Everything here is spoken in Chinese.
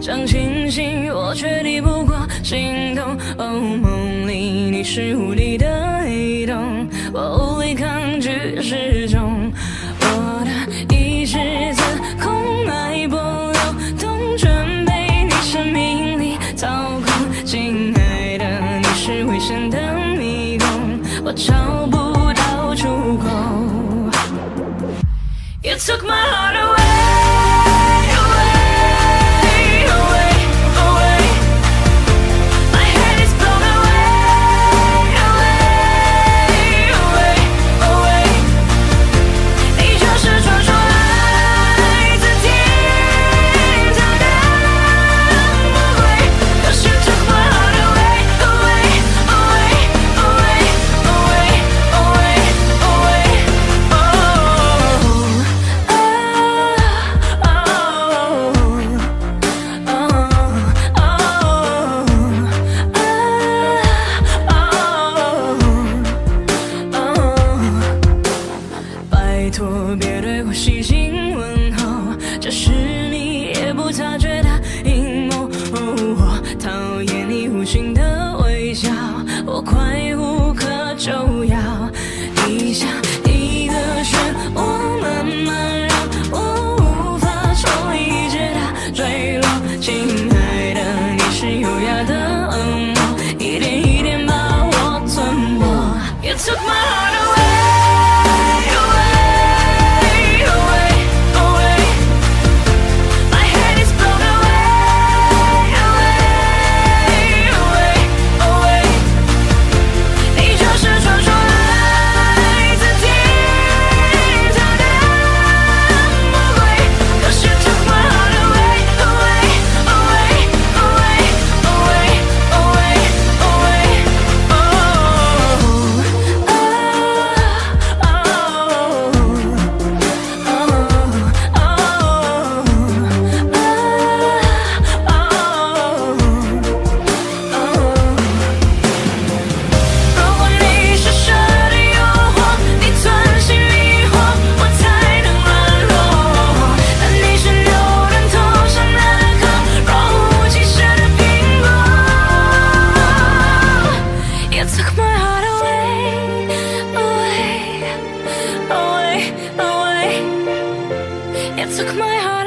想清醒，我却抵不过心动。哦，梦里你是无力的黑洞，我无力抗拒失重。我的意识自空脉搏流动，全被你生命力操控。亲爱的，你是危险的迷宫，我找不到出口。You took my heart away.拜托别对我细心问候，这是你也不察觉的阴谋。我讨厌你无情的微笑，我快无可救药。你像一个漩涡，慢慢让我无法抽离直达坠落。亲爱的，你是优雅的恶魔，一点一点把我吞没。You took my heart away. Took my heart away, away, away, away. It took my heart